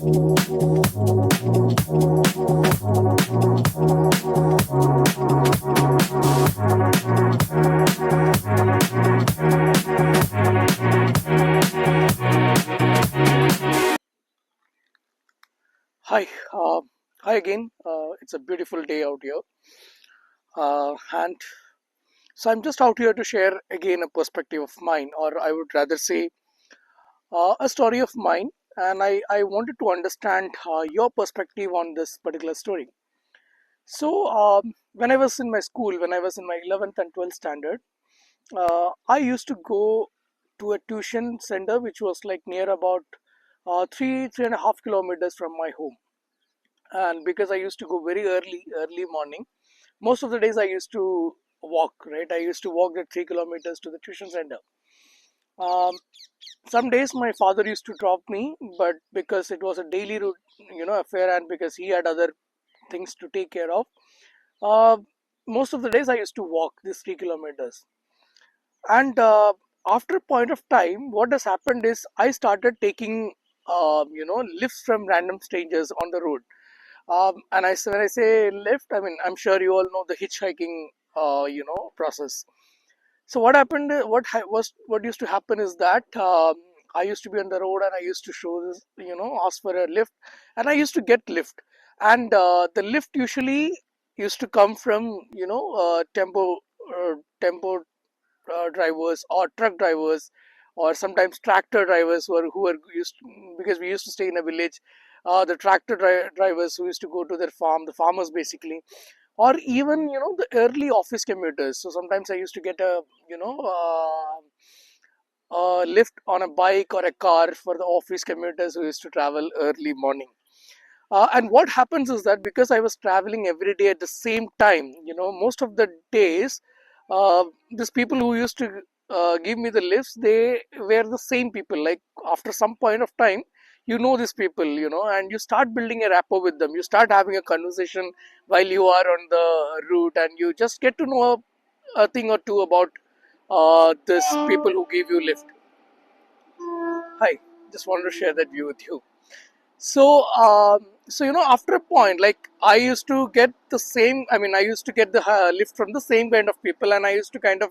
Hi, uh, hi again. It's a beautiful day out here, and so I'm just out here to share again a perspective of mine, or I would rather say a story of mine. And I wanted to understand your perspective on this particular story. So, when I was in my school, when I was in my 11th and 12th standard, I used to go to a tuition center which was like near about 3.5 kilometers from my home. And because I used to go very early morning, most of the days I used to walk, right? I used to walk the 3 kilometers to the tuition center. um, some days my father used to drop me, but because it was a daily route, affair, and because he had other things to take care of, uh, most of the days I used to walk these 3 kilometers. And after a point of time, what has happened is I started taking lifts from random strangers on the road. And when I say lift, I mean, I'm sure you all know the hitchhiking, process. So what happened? What used to happen is that I used to be on the road and I used to show this, ask for a lift, and I used to get lift, and the lift usually used to come from tempo drivers or truck drivers, or sometimes tractor drivers who are used because we used to stay in a village. The drivers who used to go to their farm, the farmers basically, or even the early office commuters. So sometimes I used to get a lift on a bike or a car for the office commuters who used to travel early morning. And what happens is that because I was traveling every day at the same time, most of the days, these people who used to give me the lifts, they were the same people. Like after some point of time, these people, and you start building a rapport with them. You start having a conversation while you are on the route, and you just get to know a thing or two about this people who give you lift. Hi, just wanted to share that view with you. So after a point, like I used to get the same. I mean, I used to get the lift from the same kind of people, and I used to kind of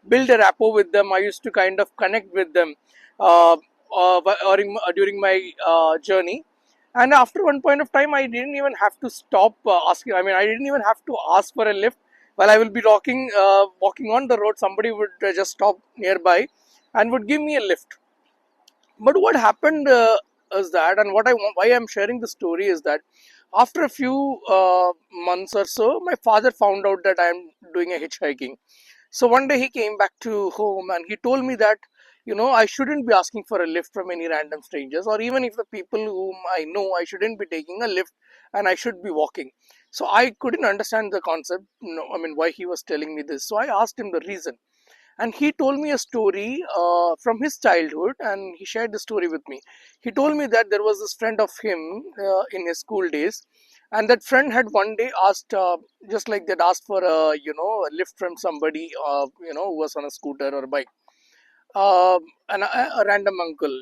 build a rapport with them. I used to kind of connect with them, uh, during my journey. And after one point of time, I didn't even have to stop asking. I mean, I didn't even have to ask for a lift. While I will be walking on the road, somebody would just stop nearby and would give me a lift. But what happened is that, and why I'm sharing the story is that after a few months or so, my father found out that I'm doing a hitchhiking. So one day he came back to home and he told me that, I shouldn't be asking for a lift from any random strangers, or even if the people whom I know, I shouldn't be taking a lift and I should be walking. So I couldn't understand the concept, I mean, why he was telling me this. So I asked him the reason, and he told me a story from his childhood, and he shared the story with me. He told me that there was this friend of him in his school days, and that friend had one day asked, just like that, asked for a lift from somebody, who was on a scooter or a bike, and a random uncle,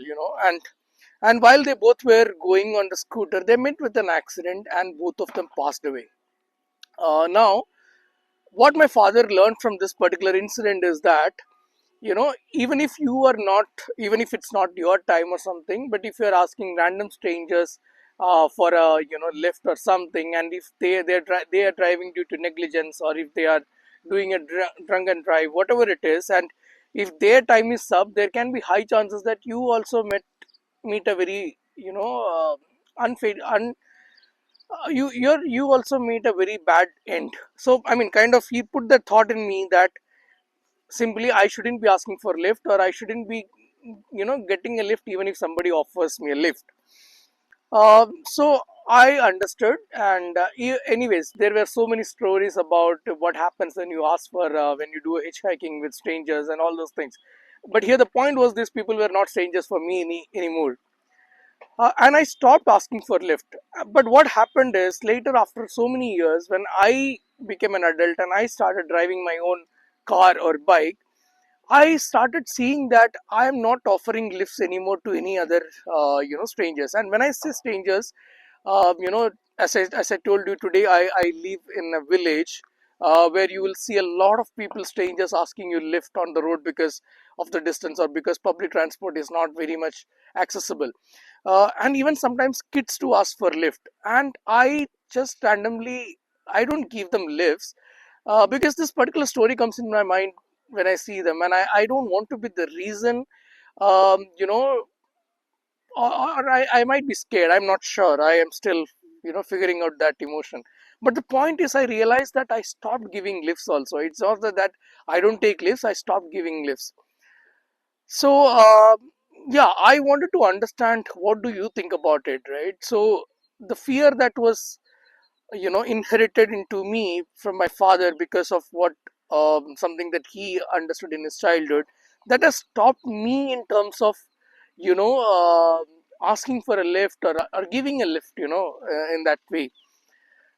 and while they both were going on the scooter, they met with an accident and both of them passed away. Now what my father learned from this particular incident is that, even if you are not, even if it's not your time or something, but if you're asking random strangers for a lift or something, and if they are driving due to negligence, or if they are doing a drunk and drive, whatever it is, and if their time is up, there can be high chances that you also meet a very unfair you also meet a very bad end. So I mean, kind of, he put that thought in me that simply I shouldn't be asking for a lift, or I shouldn't be getting a lift even if somebody offers me a lift. So I understood, and anyways, there were so many stories about what happens when you ask for when you do a hitchhiking with strangers and all those things. But here the point was, these people were not strangers for me anymore, and I stopped asking for lift. But what happened is, later, after so many years, when I became an adult and I started driving my own car or bike, I started seeing that I am not offering lifts anymore to any other strangers. And when I say strangers, you know, as I told you today, I live in a village where you will see a lot of people, strangers, asking you lift on the road because of the distance or because public transport is not very much accessible. And even sometimes kids to ask for lift. And I just randomly, I don't give them lifts because this particular story comes in my mind when I see them, and I don't want to be the reason, um, you know, or I might be scared. I'm not sure. I am still, figuring out that emotion. But the point is, I realized that I stopped giving lifts also. It's not that I don't take lifts, I stopped giving lifts. So, yeah, I wanted to understand what do you think about it, right? So, the fear that was inherited into me from my father because of what something that he understood in his childhood, that has stopped me in terms of asking for a lift, or giving a lift, in that way.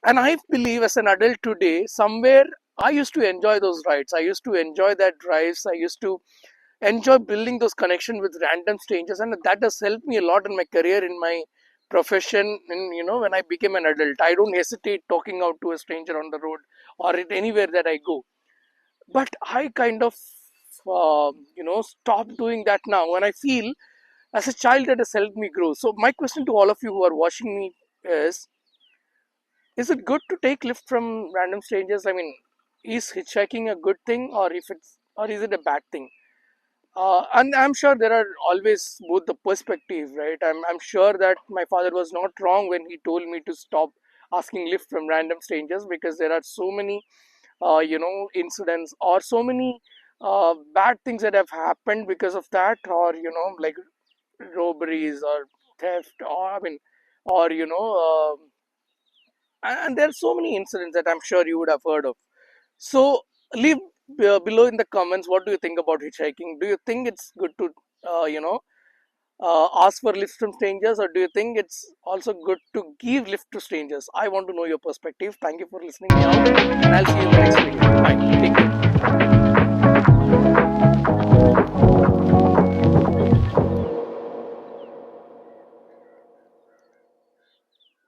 And I believe as an adult today, somewhere I used to enjoy those rides, I used to enjoy that drives, I used to enjoy building those connections with random strangers, and that has helped me a lot in my career, in my profession, and when I became an adult, I don't hesitate talking out to a stranger on the road or at anywhere that I go. But I kind of stop doing that now, and I feel as a child that has helped me grow. So my question to all of you who are watching me is it good to take lift from random strangers? I mean, is hitchhiking a good thing, or is it a bad thing? And I'm sure there are always both the perspective, right? I'm sure that my father was not wrong when he told me to stop asking lift from random strangers, because there are so many, incidents, or so many bad things that have happened because of that, or, like robberies or theft, or, I mean, or, and there are so many incidents that I'm sure you would have heard of. So leave below in the comments, what do you think about hitchhiking? Do you think it's good to, ask for lifts from strangers, or do you think it's also good to give lift to strangers? I want to know your perspective. Thank you for listening me out, and I'll see you in the next video. Bye. Take care.